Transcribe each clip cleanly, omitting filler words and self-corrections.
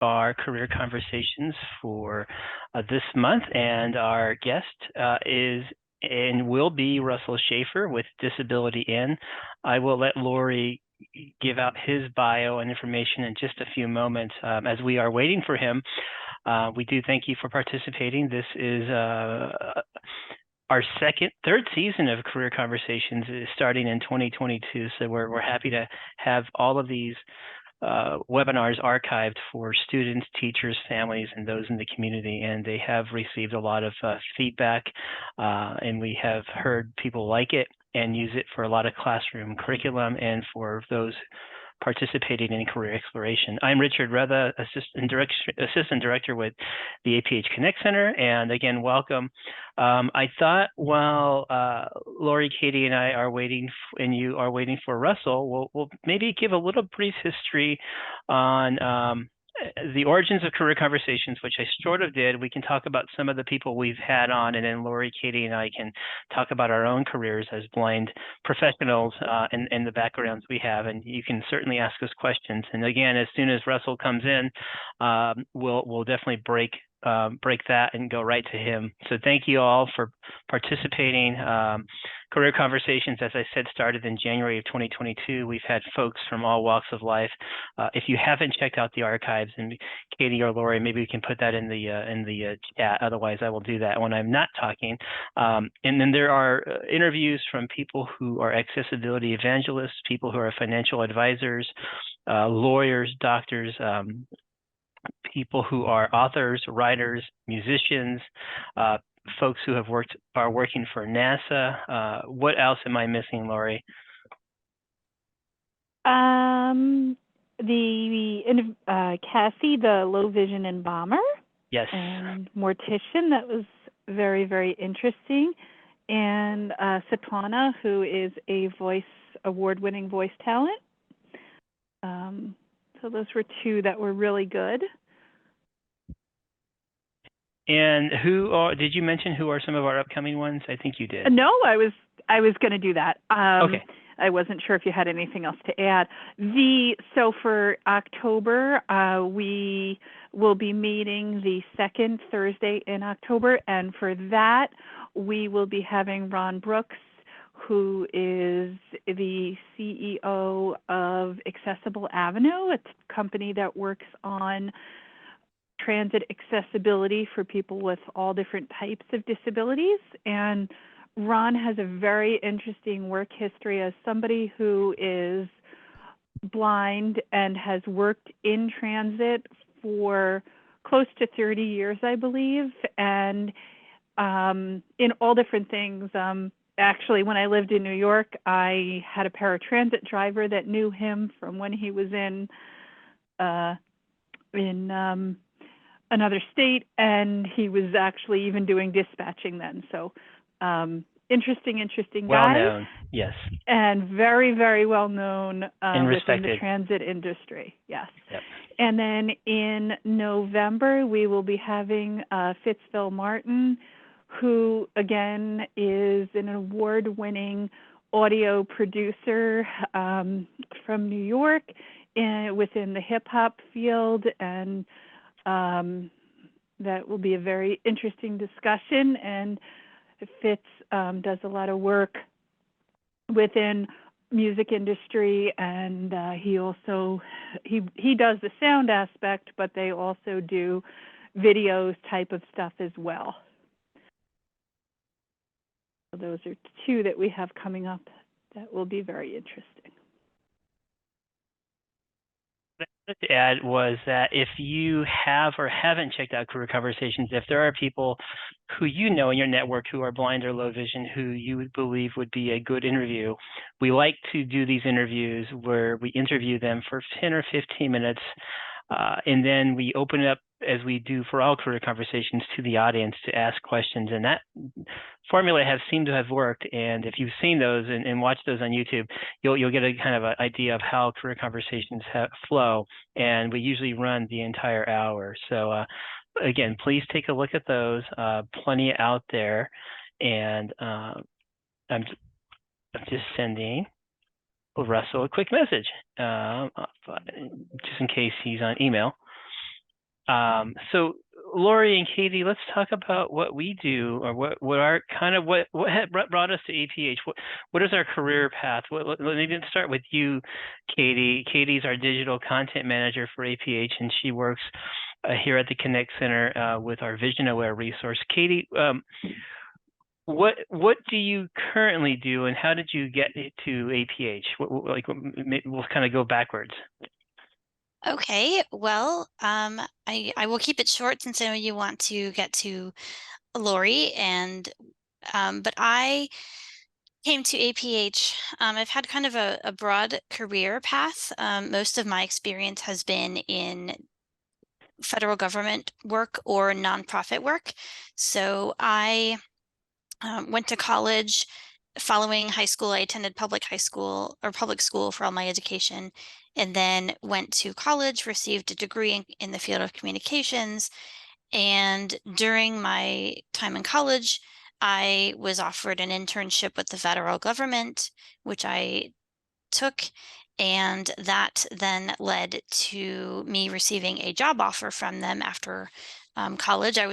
our career conversations for this month, and our guest is and will be Russell Shaffer with Disability In. I will let Lori give out his bio and information in just a few moments. As we are waiting for him, we do thank you for participating. This is our third season of Career Conversations is starting in 2022. So we're happy to have all of these webinars archived for students, teachers, families, and those in the community. And they have received a lot of feedback, and we have heard people like it and use it for a lot of classroom curriculum and for those participating in career exploration. I'm Richard Retha, Assistant Director with the APH ConnectCenter, and again, welcome. I thought while Lori, Katie, and I are waiting, and you are waiting for Russell, we'll maybe give a little brief history on the origins of Career Conversations, which I sort of did. We can talk about some of the people we've had on, and then Lori, Katie, and I can talk about our own careers as blind professionals and the backgrounds we have. And you can certainly ask us questions. And again, as soon as Russell comes in, we'll definitely break that and go right to him. So thank you all for participating. Career Conversations, as I said, started in January of 2022. We've had folks from all walks of life. If you haven't checked out the archives, and Katie or Lori, maybe we can put that in the chat. Otherwise, I will do that when I'm not talking. And then there are interviews from people who are accessibility evangelists, people who are financial advisors, lawyers, doctors, people who are authors, writers, musicians, folks who are working for NASA. What else am I missing, Lori? Cassie, the low vision embalmer. Yes. And mortician. That was very, very interesting. And Satana, who is a award-winning voice talent. So those were two that were really good. And did you mention who are some of our upcoming ones? I think you did. No, I was going to do that. Okay. I wasn't sure if you had anything else to add. So for October, we will be meeting the second Thursday in October, and for that, we will be having Ron Brooks, who is the CEO of Accessible Avenue, a company that works on transit accessibility for people with all different types of disabilities. And Ron has a very interesting work history as somebody who is blind and has worked in transit for close to 30 years, I believe, and in all different things. Actually, when I lived in New York, I had a paratransit driver that knew him from when he was in another state, and he was actually even doing dispatching then. So interesting guy. Well known, yes. And very, very well known within the transit industry, yes. Yep. And then in November, we will be having Fitzville Martin, who, again, is an award-winning audio producer from New York within the hip-hop field, and that will be a very interesting discussion. And Fitz does a lot of work within music industry, and he also he does the sound aspect, but they also do videos type of stuff as well. So those are two that we have coming up that will be very interesting. What I wanted to add was that if you have or haven't checked out Career Conversations, if there are people who you know in your network who are blind or low vision who you would believe would be a good interview, we like to do these interviews where we interview them for 10 or 15 minutes, and then we open it up, as we do for all Career Conversations, to the audience to ask questions. And that formula has seemed to have worked. And if you've seen those and watched those on YouTube, you'll get a kind of an idea of how Career Conversations flow. And we usually run the entire hour. So again, please take a look at those. Plenty out there. And I'm just sending Russell a quick message, just in case he's on email. So Lori and Katie, let's talk about what we do, or what our kind of what had brought us to APH. What is our career path? Maybe let's start with you, Katie. Katie's our digital content manager for APH, and she works here at the Connect Center with our Vision Aware resource. Katie, what do you currently do, and how did you get to APH? We'll kind of go backwards. Okay, well, I will keep it short since I know you want to get to Lori, and but I came to APH. I've had kind of a broad career path. Most of my experience has been in federal government work or nonprofit work. So I went to college. Following high school, I attended public school for all my education, and then went to college, received a degree in the field of communications. And during my time in college, I was offered an internship with the federal government, which I took, and that then led to me receiving a job offer from them after college. I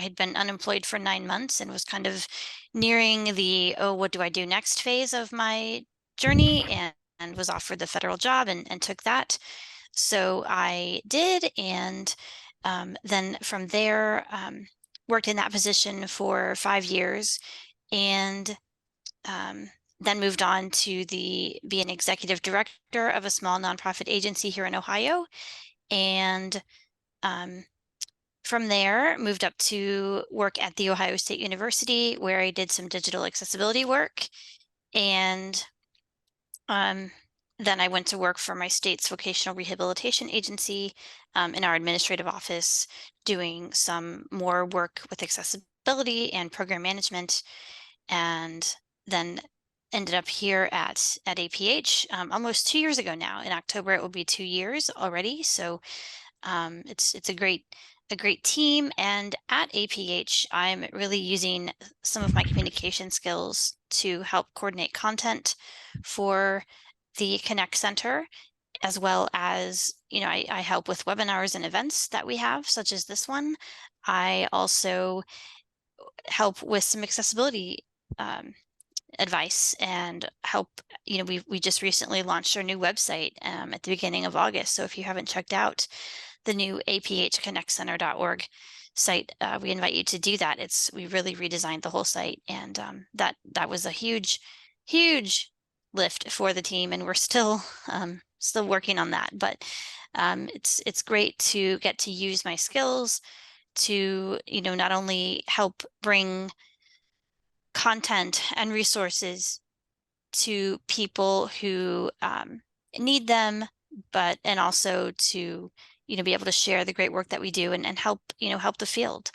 had been unemployed for 9 months and was kind of nearing the, oh, what do I do next phase of my journey, and was offered the federal job and took that. So I did, and then from there, worked in that position for 5 years, and then moved on to be an executive director of a small nonprofit agency here in Ohio. And from there, moved up to work at The Ohio State University, where I did some digital accessibility work. And then I went to work for my state's vocational rehabilitation agency in our administrative office, doing some more work with accessibility and program management. And then ended up here at APH almost 2 years ago now. In October, it will be 2 years already. So it's a great team. And at APH, I'm really using some of my communication skills to help coordinate content for the Connect Center, as well as, I help with webinars and events that we have, such as this one. I also help with some accessibility advice and help. We just recently launched our new website at the beginning of August. So if you haven't checked out the new APHConnectCenter.org site, we invite you to do that. We really redesigned the whole site, and that was a huge lift for the team, and we're still working on that. But it's great to get to use my skills to not only help bring content and resources to people who need them, and also to be able to share the great work that we do and help the field.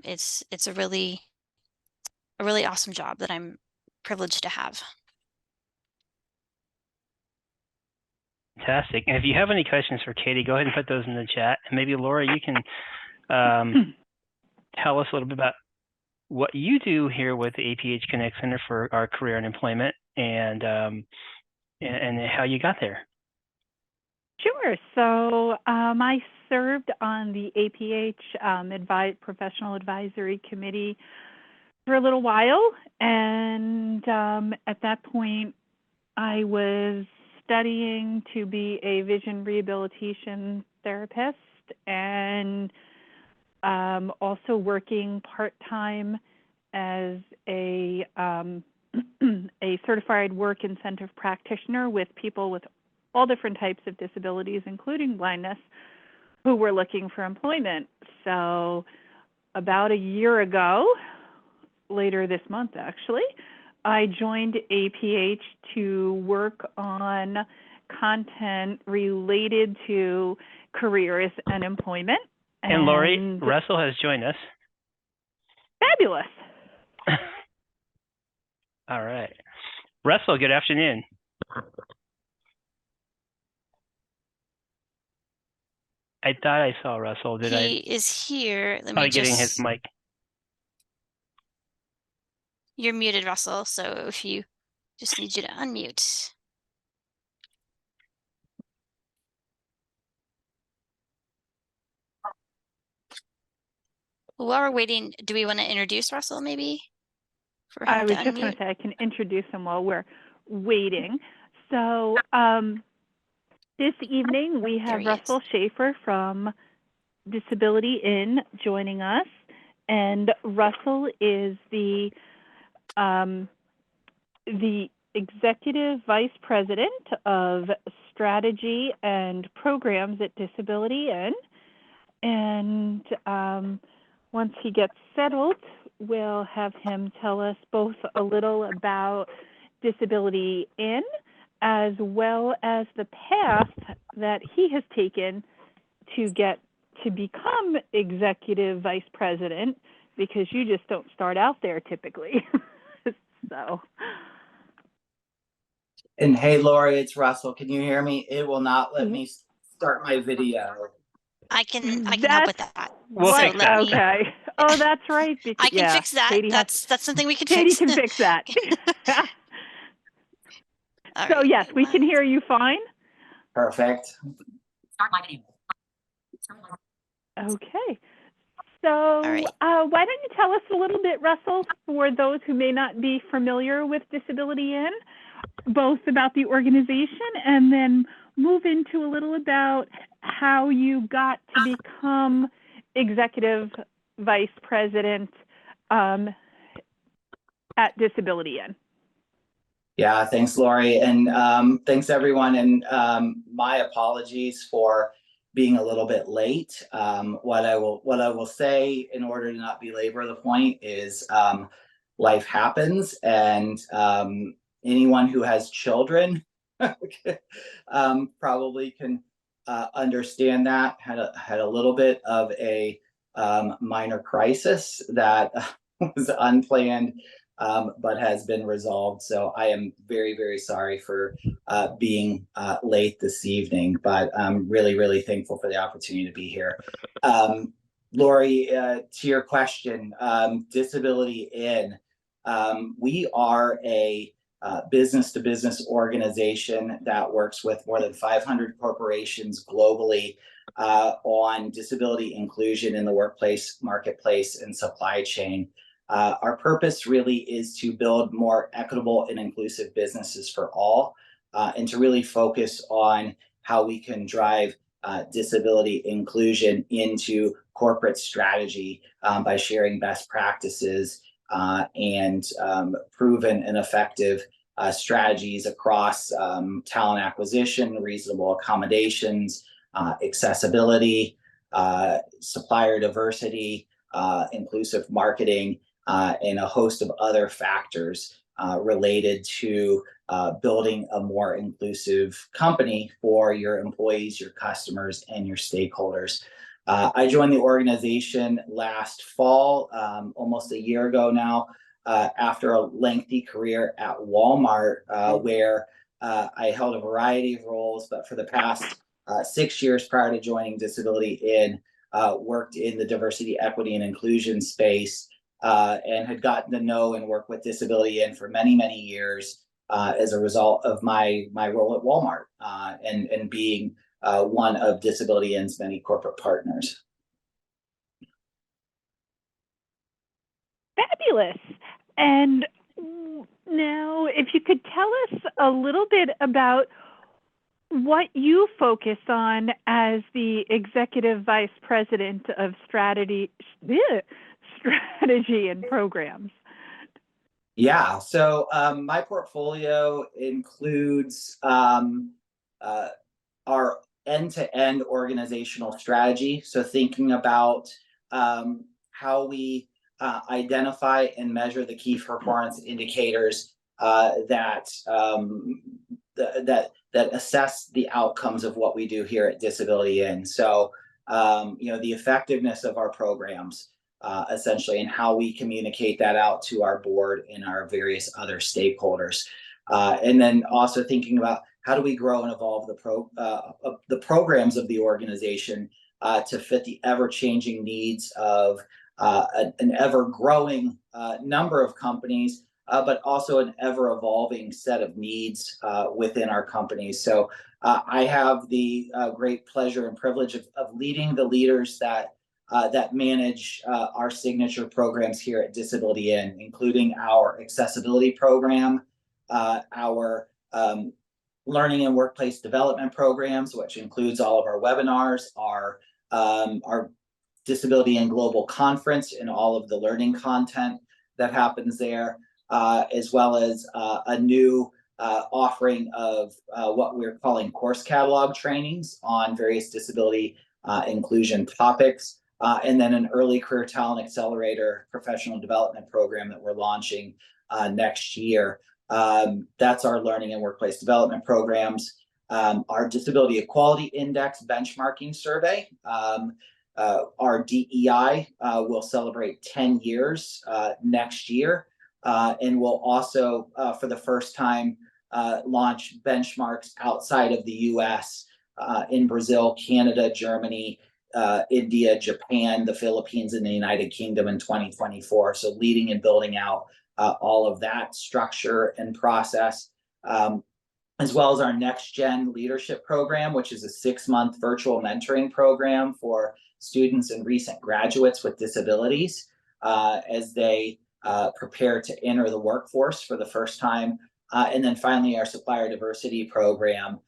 It's a really awesome job that I'm privileged to have. Fantastic. And if you have any questions for Katie, go ahead and put those in the chat. And maybe Laura, you can tell us a little bit about what you do here with the APH Connect Center for our career and employment, and how you got there. Sure. So I served on the APH Professional Advisory Committee for a little while, and at that point, I was studying to be a vision rehabilitation therapist, and also working part-time as a certified work incentive practitioner with people with all different types of disabilities, including blindness, who were looking for employment. So about a year ago, later this month actually, I joined APH to work on content related to careers and employment. And Lori, Russell has joined us. Fabulous. All right. Russell, good afternoon. I thought I saw Russell. He is here. Let me getting his mic. You're muted, Russell. So if you just need you to unmute. While we're waiting, do we want to introduce Russell maybe? For I him to was just going unmute? to say I can introduce him while we're waiting. So this evening we There have he is. Russell Shaffer from Disability In joining us, and Russell is the Executive Vice President of Strategy and Programs at Disability In. And once he gets settled, we'll have him tell us both a little about Disability In, as well as the path that he has taken to get to become Executive Vice President, because you just don't start out there typically. So. And hey, Lori, it's Russell. Can you hear me? It will not let me start my video. I can help with that. We'll fix that. Okay. Oh, that's right. I can fix that. Katie That's something we can Katie fix. can fix that. All So right, yes, we can hear you fine. Perfect. Start my video. Okay. So right. Why don't you tell us a little bit, Russell, for those who may not be familiar with Disability In, both about the organization, and then move into a little about how you got to become Executive Vice President at Disability In. Yeah, thanks, Lori, and thanks everyone. And my apologies for being a little bit late. What I will say, in order to not belabor the point, is life happens, and anyone who has children probably can understand that. Had a little bit of a minor crisis that was unplanned, but has been resolved. So I am very, very sorry for being late this evening, but I'm really, really thankful for the opportunity to be here. Lori, to your question, Disability In, we are a business-to-business organization that works with more than 500 corporations globally on disability inclusion in the workplace, marketplace, and supply chain. Our purpose really is to build more equitable and inclusive businesses for all, and to really focus on how we can drive disability inclusion into corporate strategy by sharing best practices and proven and effective strategies across talent acquisition, reasonable accommodations, accessibility, supplier diversity, inclusive marketing, and a host of other factors related to building a more inclusive company for your employees, your customers, and your stakeholders. I joined the organization last fall, almost a year ago now, after a lengthy career at Walmart, where I held a variety of roles, but for the past 6 years prior to joining Disability In, worked in the diversity, equity, and inclusion space, and had gotten to know and work with Disability In for many, many years as a result of my role at Walmart and being one of Disability In's many corporate partners. Fabulous. And now, if you could tell us a little bit about what you focus on as the Executive Vice President of Strategy and Programs. Yeah, so my portfolio includes our end-to-end organizational strategy. So thinking about how we identify and measure the key performance indicators that assess the outcomes of what we do here at Disability In. So the effectiveness of our programs, essentially, and how we communicate that out to our board and our various other stakeholders. And then also thinking about how do we grow and evolve the programs of the organization to fit the ever-changing needs of an ever-growing number of companies, but also an ever-evolving set of needs within our companies. So I have the great pleasure and privilege of leading the leaders that that manage our signature programs here at Disability Inn, including our accessibility program, our learning and workplace development programs, which includes all of our webinars, our Disability Inn Global Conference and all of the learning content that happens there, as well as a new offering of what we're calling course catalog trainings on various disability inclusion topics, and then an early career talent accelerator professional development program that we're launching next year. That's our learning and workplace development programs. Our Disability Equality Index benchmarking survey, our DEI will celebrate 10 years next year, and we'll also, for the first time, launch benchmarks outside of the US in Brazil, Canada, Germany, India, Japan, the Philippines, and the United Kingdom in 2024. So leading and building out all of that structure and process, as well as our Next Gen Leadership Program, which is a 6-month virtual mentoring program for students and recent graduates with disabilities as they prepare to enter the workforce for the first time. And then finally, our Supplier Diversity Program,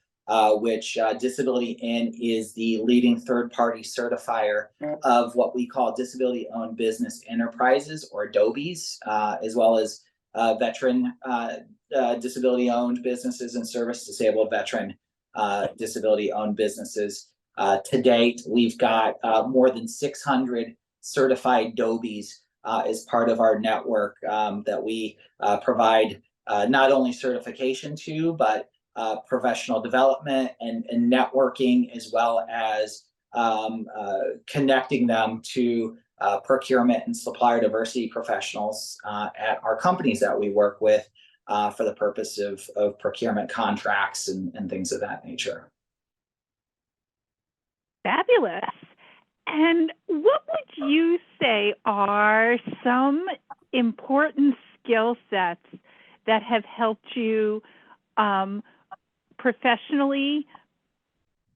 which Disability Inn is the leading third-party certifier of what we call disability-owned business enterprises, or DOBIes, as well as veteran disability-owned businesses and service disabled veteran disability-owned businesses. To date, we've got more than 600 certified DOBIes as part of our network that we provide not only certification to, but professional development and networking, as well as connecting them to procurement and supplier diversity professionals at our companies that we work with for the purpose of procurement contracts and things of that nature. Fabulous. And what would you say are some important skill sets that have helped you professionally,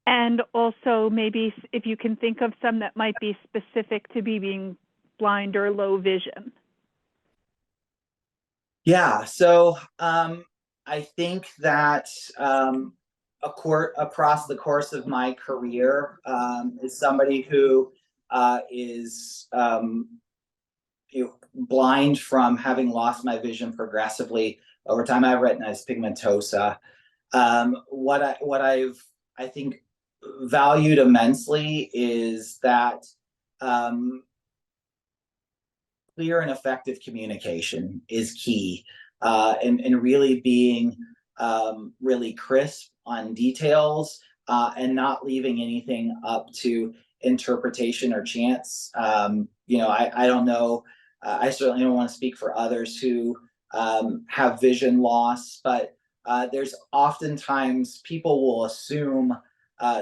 and also maybe if you can think of some that might be specific to being blind or low vision? Yeah, so I think that across the course of my career, as somebody who is blind from having lost my vision progressively over time, I have retinitis pigmentosa. What I've, I think, valued immensely is that clear and effective communication is key, and really being really crisp on details and not leaving anything up to interpretation or chance. I don't know, I certainly don't want to speak for others who have vision loss, but there's oftentimes people will assume,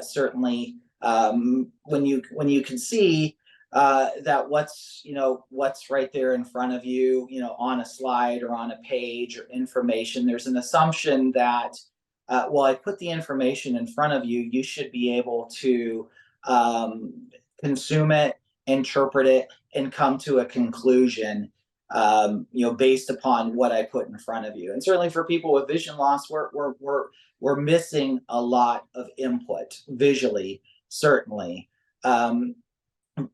certainly when you can see that what's right there in front of you, on a slide or on a page or information, there's an assumption that, well, I put the information in front of you, you should be able to consume it, interpret it, and come to a conclusion, based upon what I put in front of you. And certainly for people with vision loss, we're missing a lot of input visually, certainly.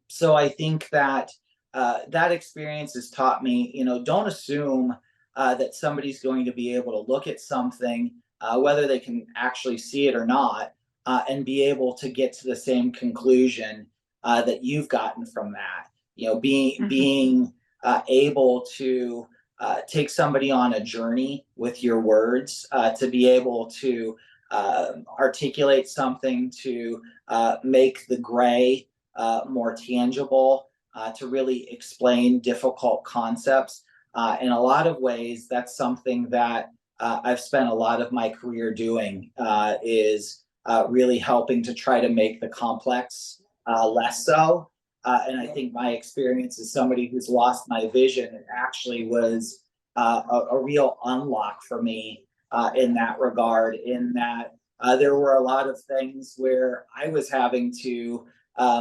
So I think that that experience has taught me, don't assume that somebody's going to be able to look at something, whether they can actually see it or not, and be able to get to the same conclusion that you've gotten from that. Being able to take somebody on a journey with your words, to be able to articulate something, to make the gray more tangible, to really explain difficult concepts. In a lot of ways, that's something that I've spent a lot of my career doing, is really helping to try to make the complex less so. And I think my experience as somebody who's lost my vision actually was a real unlock for me in that regard, in that there were a lot of things where I was having to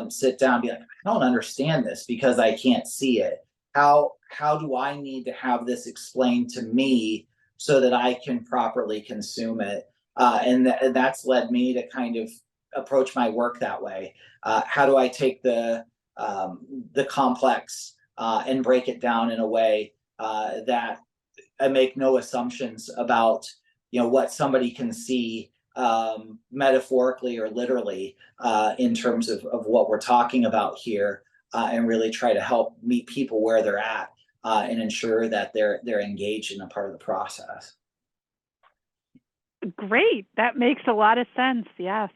sit down and be like, I don't understand this because I can't see it. How do I need to have this explained to me so that I can properly consume it? And that's led me to kind of approach my work that way. How do I take the complex and break it down in a way that I make no assumptions about, what somebody can see metaphorically or literally in terms of what we're talking about here, and really try to help meet people where they're at and ensure that they're engaged in a part of the process. Great. That makes a lot of sense. Yes.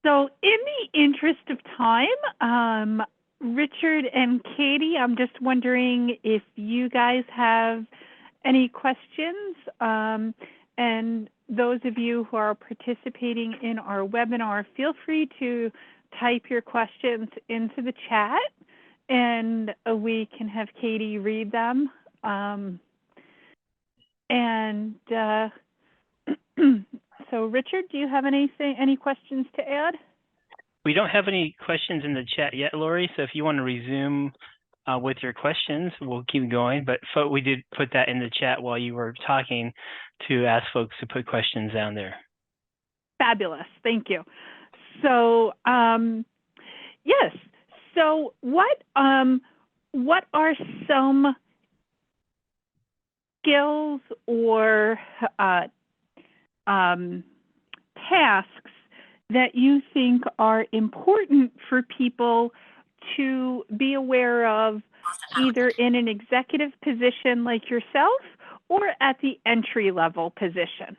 So in the interest of time, Richard and Katie, I'm just wondering if you guys have any questions. And those of you who are participating in our webinar, feel free to type your questions into the chat and we can have Katie read them. So Richard, do you have any questions to add? We don't have any questions in the chat yet, Lori. So if you want to resume with your questions, we'll keep going. But we did put that in the chat while you were talking to ask folks to put questions down there. Fabulous. Thank you. So yes. So what are some skills or tasks that you think are important for people to be aware of, either in an executive position like yourself or at the entry-level position?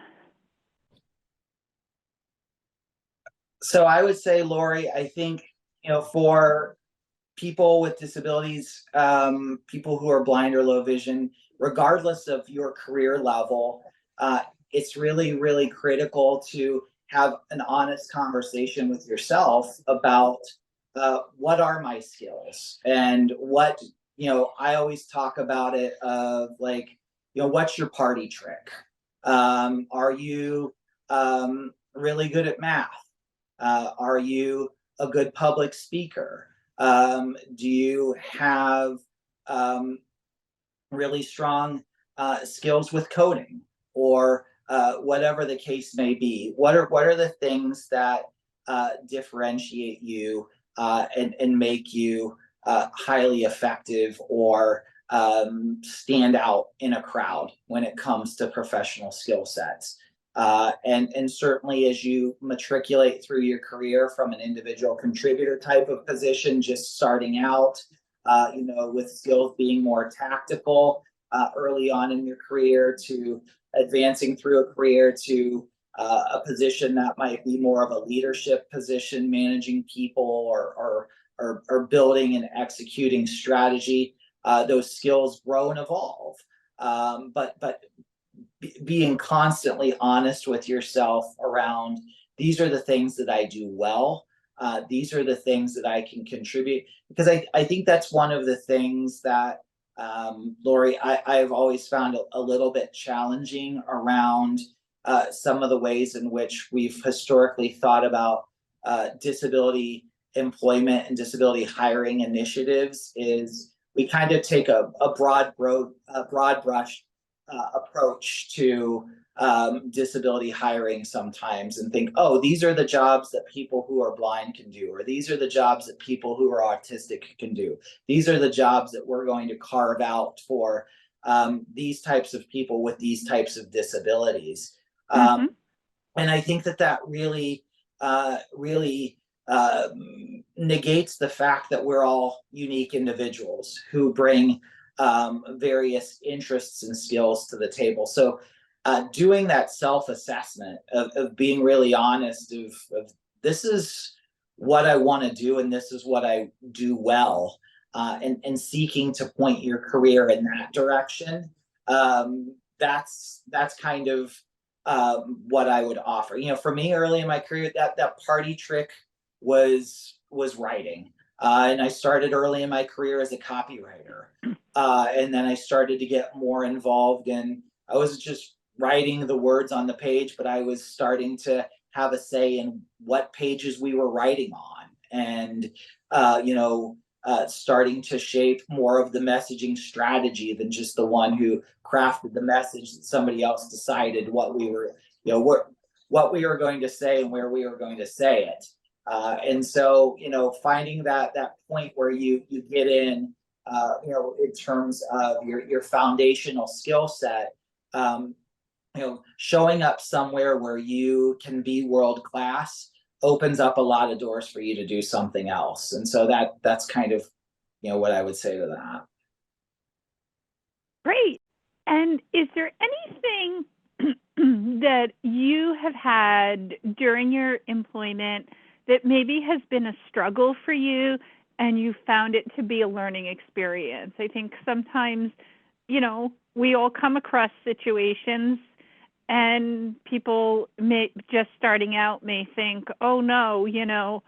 So I would say, Lori, I think, for people with disabilities, people who are blind or low vision, regardless of your career level, it's really, really critical to have an honest conversation with yourself about what are my skills, and what, I always talk about it of like, what's your party trick? Are you really good at math? Are you a good public speaker? Do you have really strong skills with coding, or whatever the case may be? What are the things that differentiate you and make you highly effective, or stand out in a crowd when it comes to professional skill sets? And certainly as you matriculate through your career from an individual contributor type of position, just starting out, with skills being more tactical early on in your career, to advancing through a career to a position that might be more of a leadership position, managing people or building and executing strategy. Those skills grow and evolve. But being constantly honest with yourself around, these are the things that I do well. These are the things that I can contribute, because I think that's one of the things that, Lori, I've always found a little bit challenging around some of the ways in which we've historically thought about disability employment and disability hiring initiatives. Is we kind of take a broad brush approach to disability hiring sometimes, and think, oh, these are the jobs that people who are blind can do, or these are the jobs that people who are autistic can do. These are the jobs that we're going to carve out for these types of people with these types of disabilities. And I think that really negates the fact that we're all unique individuals who bring various interests and skills to the table. So doing that self-assessment of being really honest of this is what I want to do and this is what I do well, and seeking to point your career in that direction. That's kind of what I would offer. For me, early in my career, that party trick was writing. And I started early in my career as a copywriter. And then I started to get more involved in, I was just writing the words on the page, but I was starting to have a say in what pages we were writing on. and starting to shape more of the messaging strategy than just the one who crafted the message that somebody else decided what we were, what we were going to say and where we were going to say it. And so, finding that point where you get in, in terms of your foundational skill set, showing up somewhere where you can be world class opens up a lot of doors for you to do something else. And so that's kind of, what I would say to that. Great. And is there anything that you have had during your employment that maybe has been a struggle for you and you found it to be a learning experience? I think sometimes, we all come across situations and people may just starting out may think, oh no,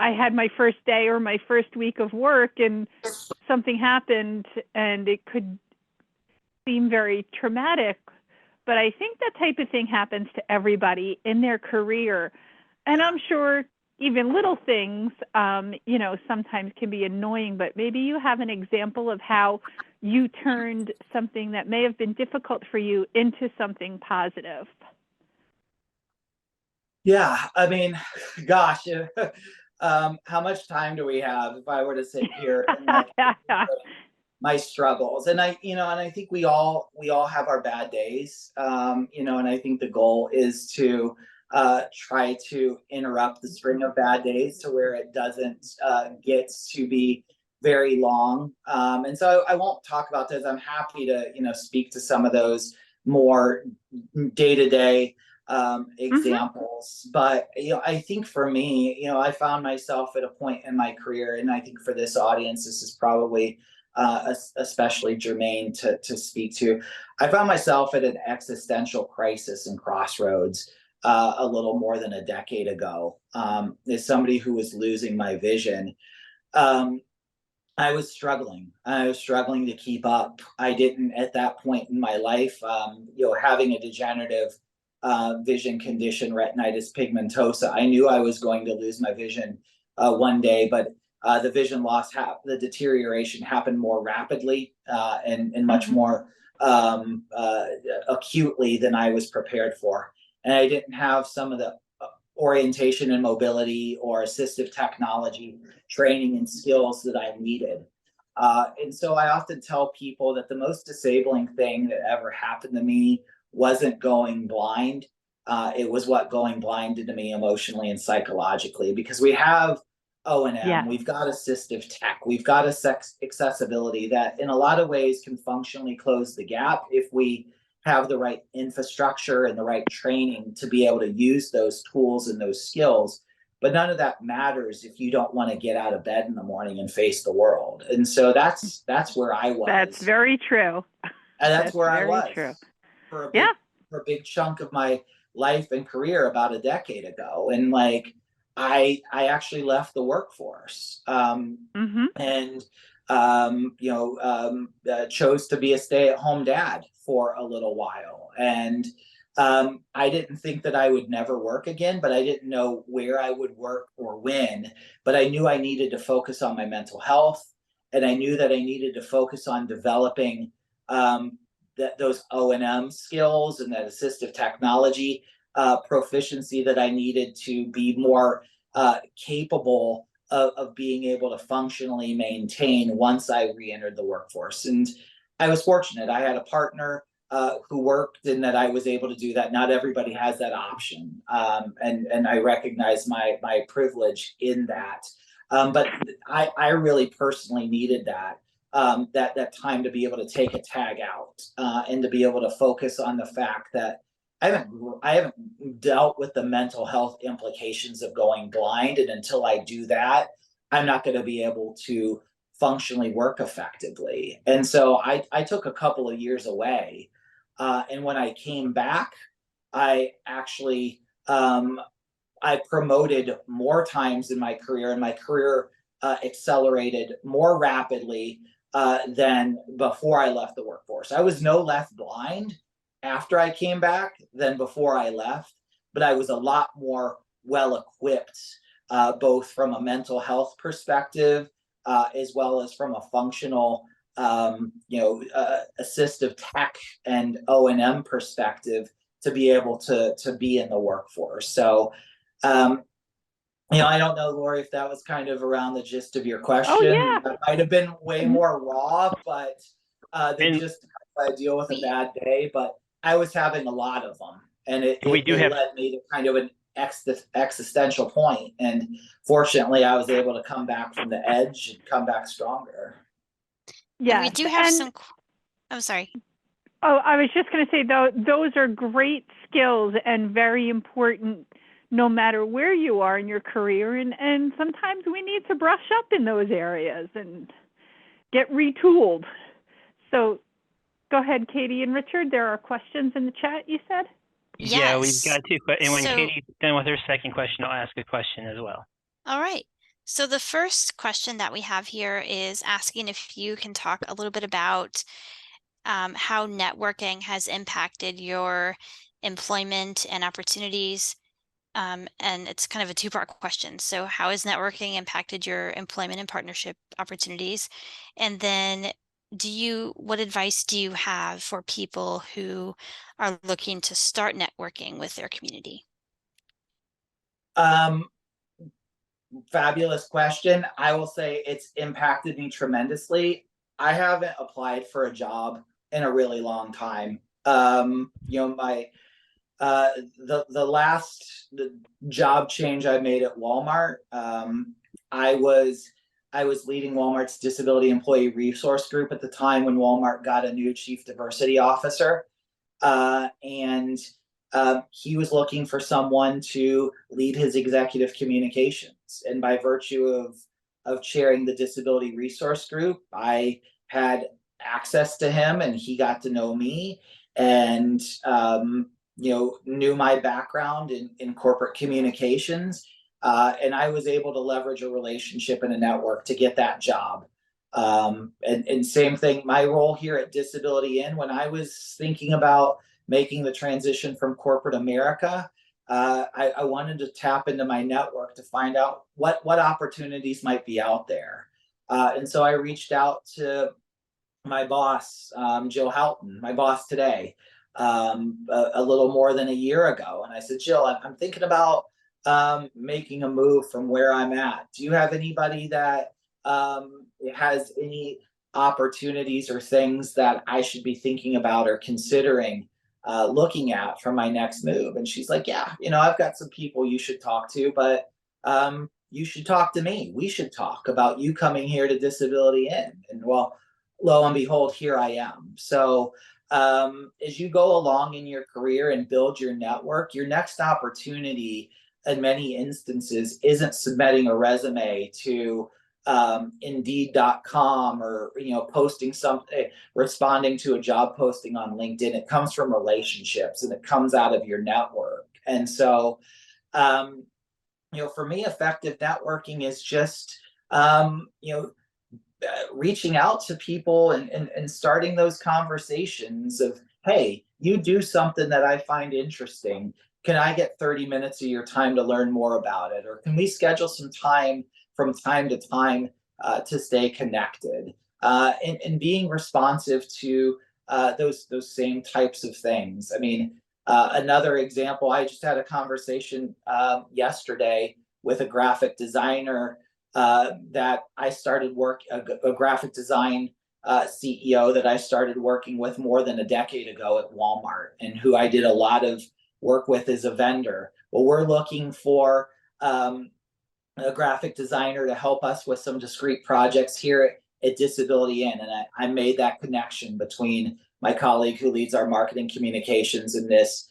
I had my first day or my first week of work and something happened, and it could seem very traumatic. But I think that type of thing happens to everybody in their career. And I'm sure even little things, sometimes can be annoying, but maybe you have an example of how you turned something that may have been difficult for you into something positive. Yeah, I mean, gosh, how much time do we have if I were to sit here and my struggles? And I think we all have our bad days, and I think the goal is to try to interrupt the string of bad days to where it doesn't get to be very long. And so I won't talk about those. I'm happy to, speak to some of those more day-to-day examples. But, I think for me, I found myself at a point in my career, and I think for this audience, this is probably especially germane to speak to. I found myself at an existential crisis and crossroads a little more than a decade ago. As somebody who was losing my vision, I was struggling. I was struggling to keep up. I didn't, at that point in my life, having a degenerative vision condition, retinitis pigmentosa, I knew I was going to lose my vision one day, but the vision loss, the deterioration happened more rapidly and much more acutely than I was prepared for. And I didn't have some of the orientation and mobility or assistive technology training and skills that I needed. And so I often tell people that the most disabling thing that ever happened to me wasn't going blind. It was what going blind did to me emotionally and psychologically, because we have O&M, we've got assistive tech, we've got accessibility that in a lot of ways can functionally close the gap if we have the right infrastructure and the right training to be able to use those tools and those skills. But none of that matters if you don't want to get out of bed in the morning and face the world. And so that's where I was. That's very true. And that's where I was true. for a big chunk of my life and career about a decade ago. And I actually left the workforce and chose to be a stay-at-home dad for a little while. And I didn't think that I would never work again, but I didn't know where I would work or when. But I knew I needed to focus on my mental health, and I knew that I needed to focus on developing those O&M skills and that assistive technology proficiency that I needed to be more capable of being able to functionally maintain once I re-entered the workforce. And I was fortunate. I had a partner who worked and that I was able to do that. Not everybody has that option. And I recognize my privilege in that. But I really personally needed that time to be able to take a tag out and to be able to focus on the fact that I haven't dealt with the mental health implications of going blind. And until I do that, I'm not going to be able to functionally work effectively. And so I took a couple of years away. And when I came back, I actually, I promoted more times in my career, and my career accelerated more rapidly than before I left the workforce. I was no less blind after I came back than before I left, but I was a lot more well equipped both from a mental health perspective, as well as from a functional, assistive tech and O&M perspective to be able to be in the workforce. So, I don't know, Lori, if that was kind of around the gist of your question. Oh, yeah. That might have been way more raw, but than just deal with a bad day. But I was having a lot of them, and it led me to kind of an existential point. And fortunately, I was able to come back from the edge and come back stronger. Yeah, we do have some. I'm sorry. Oh, I was just going to say, though, those are great skills and very important no matter where you are in your career. And sometimes we need to brush up in those areas and get retooled. So go ahead, Katie and Richard. There are questions in the chat, you said? Yes. Yeah, we've got two questions. And when Katie's done with her second question, I'll ask a question as well. All right. So the first question that we have here is asking if you can talk a little bit about how networking has impacted your employment and opportunities. And it's kind of a two-part question. So how has networking impacted your employment and partnership opportunities? And then what advice do you have for people who are looking to start networking with their community? Fabulous question. I will say it's impacted me tremendously. I haven't applied for a job in a really long time. The last job change I made at Walmart, I was leading Walmart's disability employee resource group at the time when Walmart got a new chief diversity officer, and he was looking for someone to lead his executive communications. And by virtue of chairing the disability resource group, I had access to him, and he got to know me, and knew my background in corporate communications, and I was able to leverage a relationship and a network to get that job. And same thing, my role here at Disability Inn, when I was thinking about making the transition from corporate America, I wanted to tap into my network to find out what opportunities might be out there. And so I reached out to my boss, Jill Houghton, my boss today, a little more than a year ago. And I said, Jill, I'm thinking about making a move from where I'm at. Do you have anybody that has any opportunities or things that I should be thinking about or considering looking at for my next move? And she's like, yeah, I've got some people you should talk to, but you should talk to me. We should talk about you coming here to Disability Inn. And well, lo and behold, here I am. So as you go along in your career and build your network, your next opportunity in many instances isn't submitting a resume to Indeed.com or posting something, responding to a job posting on LinkedIn. It comes from relationships, and it comes out of your network. And so for me, effective networking is just reaching out to people and starting those conversations of, hey, you do something that I find interesting. Can I get 30 minutes of your time to learn more about it? Or can we schedule some time from time to time to stay connected? And being responsive to those same types of things. I mean, another example, I just had a conversation yesterday with a graphic designer that I started a graphic design CEO that I started working with more than a decade ago at Walmart, and who I did a lot of work with as a vendor. Well, we're looking for a graphic designer to help us with some discrete projects here at Disability Inn. And I made that connection between my colleague who leads our marketing communications and this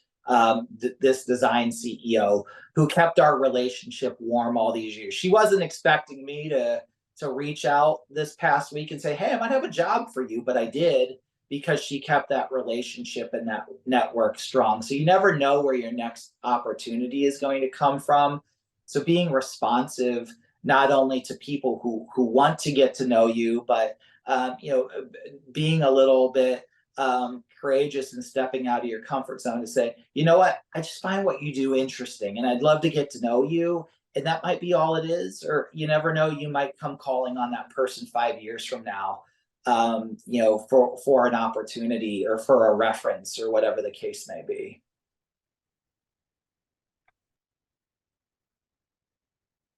design CEO, who kept our relationship warm all these years. She wasn't expecting me to reach out this past week and say, hey, I might have a job for you, but I did, because she kept that relationship and that network strong. So you never know where your next opportunity is going to come from. So being responsive, not only to people who want to get to know you, but being a little bit courageous and stepping out of your comfort zone to say, you know what, I just find what you do interesting, and I'd love to get to know you. and that might be all it is. Or you never know, you might come calling on that person 5 years from now, for an opportunity or for a reference or whatever the case may be.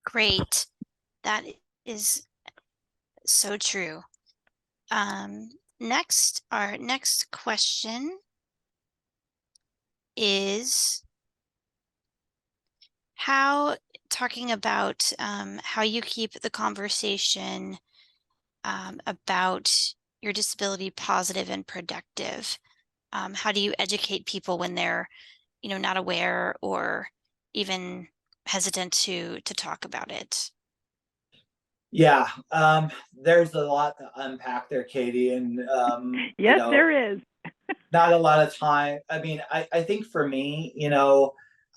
Great. That is so true. Next, our next question is talking about how you keep the conversation about your disability positive and productive. How do you educate people when they're, not aware or even hesitant to talk about it? Yeah, there's a lot to unpack there, Katie, and Yes, there is. not a lot of time. I mean, I think for me,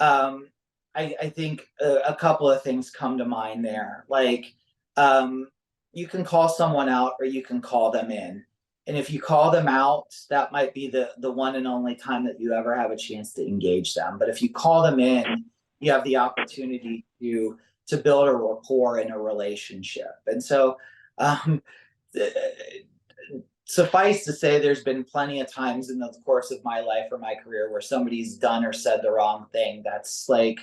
I think a couple of things come to mind there. Like, you can call someone out or you can call them in. And if you call them out, that might be the one and only time that you ever have a chance to engage them. But if you call them in, you have the opportunity to build a rapport in a relationship. And so, um, suffice to say, there's been plenty of times in the course of my life or my career where somebody's done or said the wrong thing that's like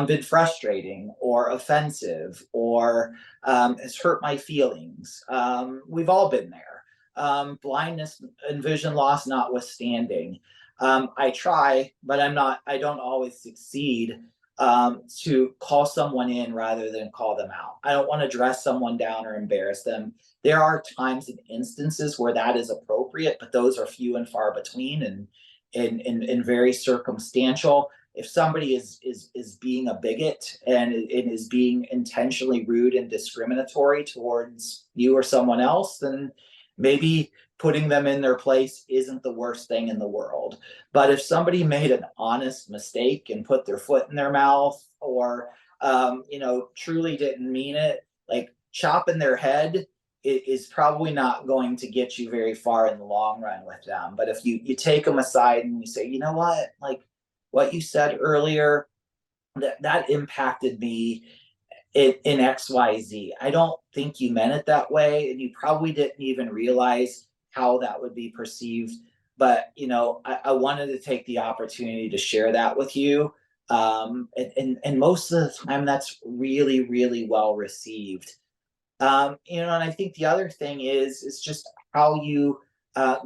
been frustrating or offensive or has hurt my feelings. We've all been there. Blindness and vision loss notwithstanding. I try, but I don't always succeed to call someone in rather than call them out. I don't want to dress someone down or embarrass them. There are times and instances where that is appropriate, but those are few and far between and very circumstantial. If somebody is being a bigot and is being intentionally rude and discriminatory towards you or someone else, then maybe putting them in their place isn't the worst thing in the world. But if somebody made an honest mistake and put their foot in their mouth or truly didn't mean it, like chopping their head is probably not going to get you very far in the long run with them. But if you take them aside and you say, you know what, like what you said earlier, that impacted me in XYZ. I don't think you meant it that way, and you probably didn't even realize how that would be perceived. But I wanted to take the opportunity to share that with you. And most of the time, that's really, really well received. And I think the other thing is just how you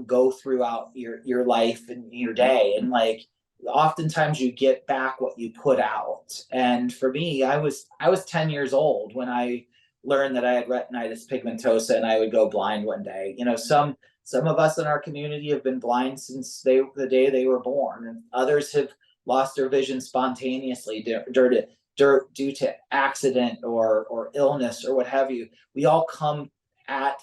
go throughout your life and your day, and like oftentimes you get back what you put out. And for me, I was 10 years old when I learned that I had retinitis pigmentosa and I would go blind one day. Some of us in our community have been blind since the day they were born, and others have lost their vision spontaneously due to accident or illness or what have you. We all come at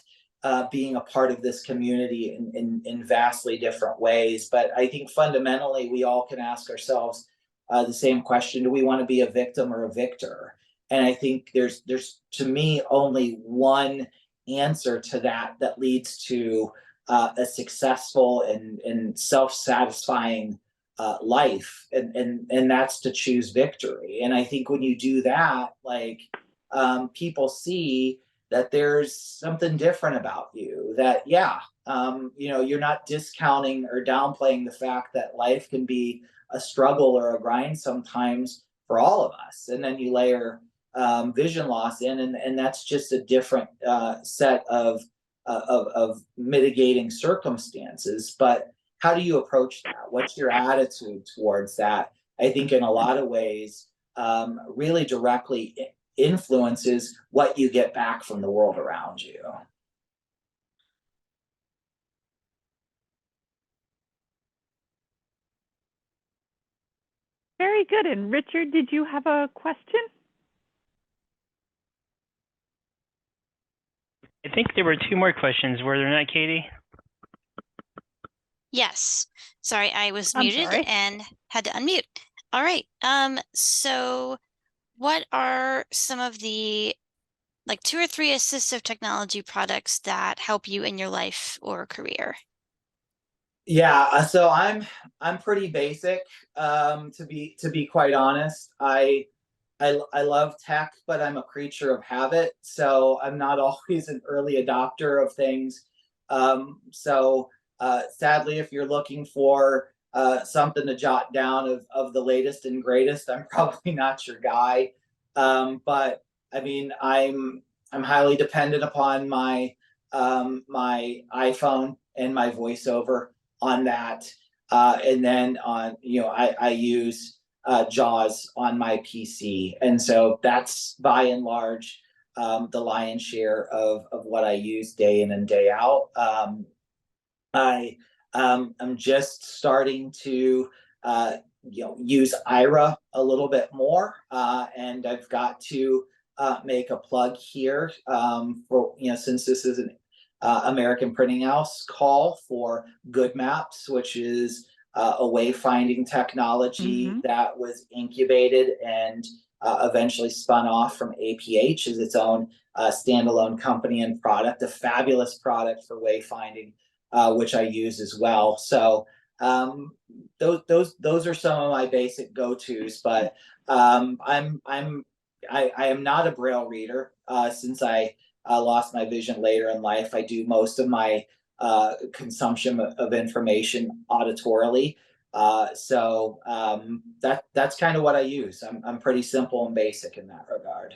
being a part of this community in vastly different ways. But I think fundamentally, we all can ask ourselves the same question: do we want to be a victim or a victor? And I think there's to me only one answer to that leads to a successful and self-satisfying life, and that's to choose victory. And I think when you do that, like people see that there's something different about you. That you're not discounting or downplaying the fact that life can be a struggle or a grind sometimes for all of us. And then you layer vision loss in, and that's just a different set of mitigating circumstances. But how do you approach that? What's your attitude towards that? I think in a lot of ways, really directly influences what you get back from the world around you. Very good. And Richard, did you have a question? I think there were two more questions. Were there not, Katie? Yes. Sorry, I was I'm muted sorry. and had to unmute. All right. So what are some of the like 2 or 3 assistive technology products that help you in your life or career? Yeah, so I'm pretty basic, to be quite honest. I love tech, but I'm a creature of habit, so I'm not always an early adopter of things. Sadly, if you're looking for something to jot down of the latest and greatest, I'm probably not your guy. But I mean, I'm highly dependent upon my iPhone and my voiceover on that. And then on, I use JAWS on my PC. And so that's by and large the lion's share of what I use day in and day out. I'm just starting to use Ira a little bit more, and I've got to make a plug here for since this is an American Printing House call for Good Maps, which is a wayfinding technology that was incubated and eventually spun off from APH as its own standalone company and product, a fabulous product for wayfinding, which I use as well. So those are some of my basic go-tos, but I am not a Braille reader since I lost my vision later in life. I do most of my consumption of information auditorily. That's kind of what I use. I'm pretty simple and basic in that regard.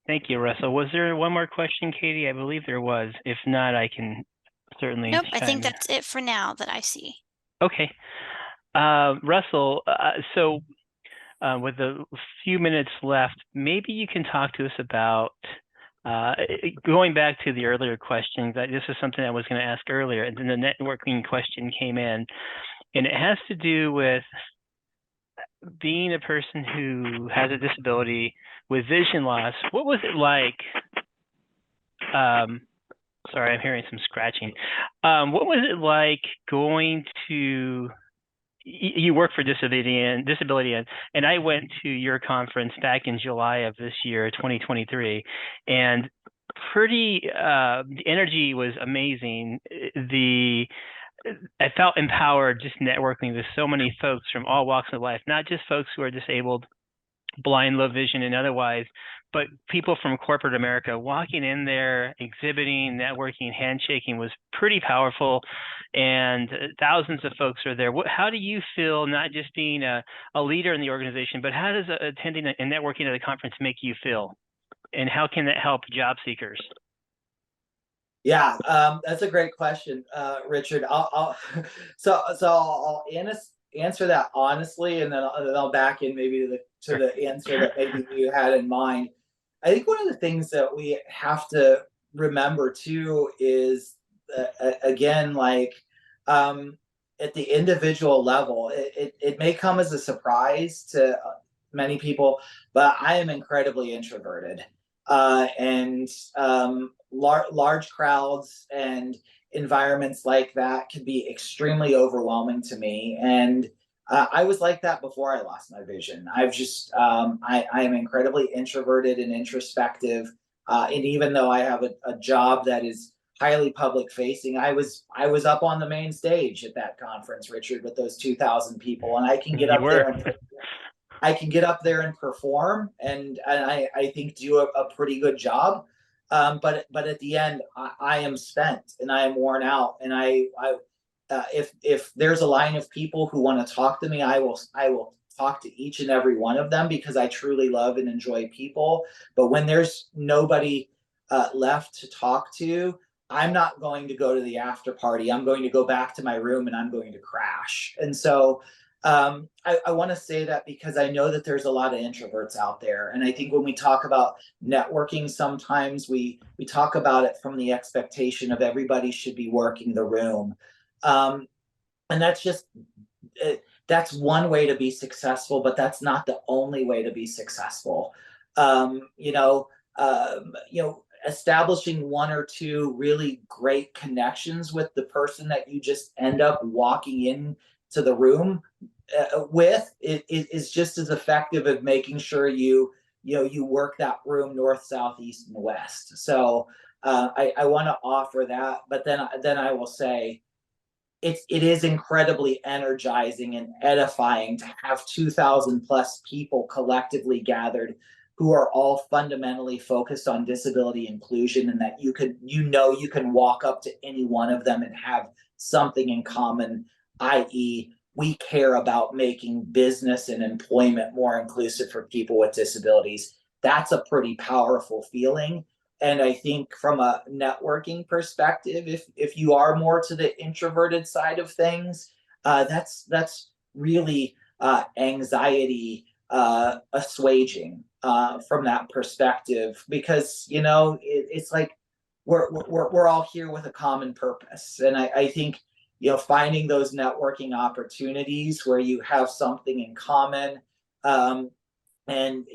Thank you, Russell. Was there one more question, Katie? I believe there was. If not, I can certainly. Nope, I think that's it for now that I see. Okay. Russell, so with a few minutes left, maybe you can talk to us about going back to the earlier questions. This is something I was going to ask earlier, and then the networking question came in, and it has to do with being a person who has a disability with vision loss. What was it like? Sorry, I'm hearing some scratching. What was it like going to? You work for Disability and I went to your conference back in July of this year, 2023, and the energy was amazing. I felt empowered just networking with so many folks from all walks of life, not just folks who are disabled, blind, low vision, and otherwise, but people from corporate America walking in there, exhibiting, networking, handshaking was pretty powerful, and thousands of folks are there. How do you feel, not just being a leader in the organization, but how does attending and networking at a conference make you feel? And how can that help job seekers? Yeah, that's a great question, Richard. I'll answer that honestly, and then I'll back in maybe to the answer that maybe you had in mind. I think one of the things that we have to remember too is, again, like at the individual level, it may come as a surprise to many people, but I am incredibly introverted. And large crowds and environments like that can be extremely overwhelming to me. And I was like that before I lost my vision. I am incredibly introverted and introspective. And even though I have a job that is highly public facing, I was up on the main stage at that conference, Richard, with those 2,000 people, and I can get up there and perform, and I think do a pretty good job. But at the end, I am spent and I am worn out. And if there's a line of people who want to talk to me, I will talk to each and every one of them because I truly love and enjoy people. But when there's nobody left to talk to, I'm not going to go to the after party. I'm going to go back to my room and I'm going to crash. And so I want to say that because I know that there's a lot of introverts out there. And I think when we talk about networking, sometimes we talk about it from the expectation of everybody should be working the room. And that's one way to be successful, but that's not the only way to be successful. Establishing one or two really great connections with the person that you just end up walking in to the room with is just as effective as making sure you work that room north, south, east, and west. So I want to offer that, but then I will say, it is incredibly energizing and edifying to have 2,000 plus people collectively gathered who are all fundamentally focused on disability inclusion, and that you can walk up to any one of them and have something in common, i.e., we care about making business and employment more inclusive for people with disabilities. That's a pretty powerful feeling. And I think from a networking perspective, if you are more to the introverted side of things, that's really anxiety assuaging from that perspective, because it's like we're all here with a common purpose. And I think finding those networking opportunities where you have something in common, and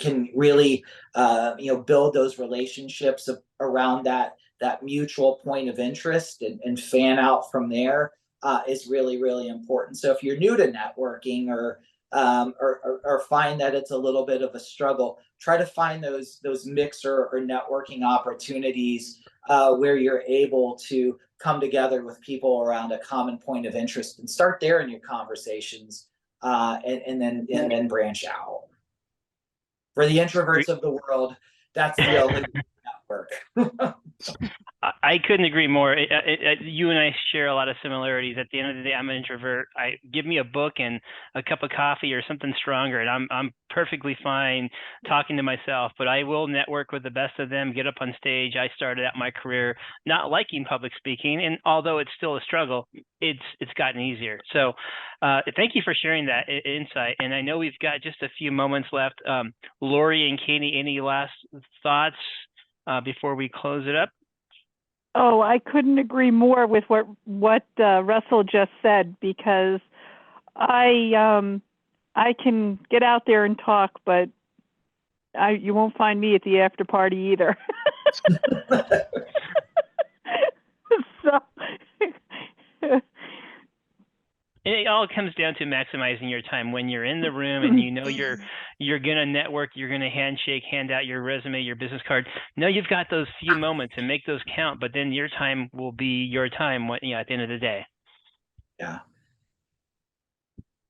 can really build those relationships around that mutual point of interest, and fan out from there, is really, really important. So if you're new to networking, or find that it's a little bit of a struggle, try to find those mixer or networking opportunities where you're able to come together with people around a common point of interest, and start there in your conversations, and then branch out. For the introverts of the world, that's the only network. I couldn't agree more. You and I share a lot of similarities. At the end of the day, I'm an introvert. Give me a book and a cup of coffee or something stronger, and I'm perfectly fine talking to myself. But I will network with the best of them, get up on stage. I started out my career not liking public speaking, and although it's still a struggle, it's gotten easier. So thank you for sharing that insight. And I know we've got just a few moments left. Lori and Katie, any last thoughts before we close it up? Oh, I couldn't agree more with what Russell just said, because I can get out there and talk, but you won't find me at the after party either. So it all comes down to maximizing your time when you're in the room, and you're gonna network, you're gonna handshake, hand out your resume, your business card. No, you've got those few moments, and make those count. But then your time will be your time at the end of the day.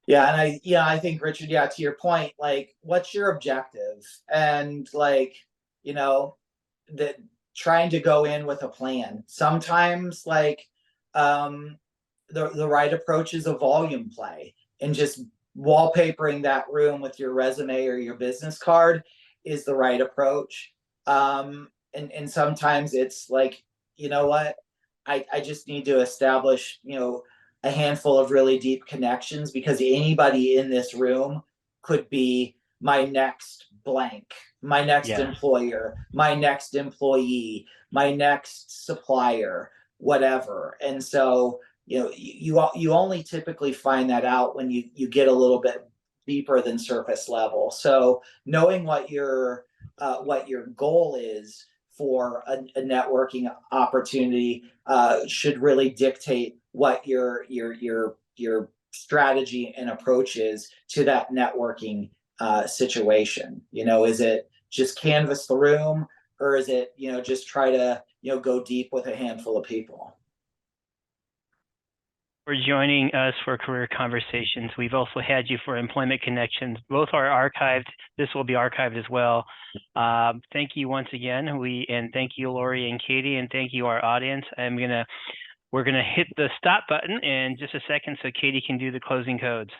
Yeah, and I think, Richard, to your point, like, what's your objective? And that trying to go in with a plan. Sometimes, the right approach is a volume play, and just wallpapering that room with your resume or your business card is the right approach. And sometimes it's like, what, I just need to establish a handful of really deep connections, because anybody in this room could be my next blank, my next employer, my next employee, my next supplier, whatever. And so you only typically find that out when you get a little bit deeper than surface level. So knowing what your goal is for a networking opportunity should really dictate what your strategy and approach is to that networking situation. Is it just canvas the room, or is it just try to go deep with a handful of people? For joining us for Career Conversations. We've also had you for Employment Connections. Both are archived. This will be archived as well. Thank you once again. And thank you, Lori and Katie, and thank you, our audience. We're gonna hit the stop button in just a second so Katie can do the closing codes.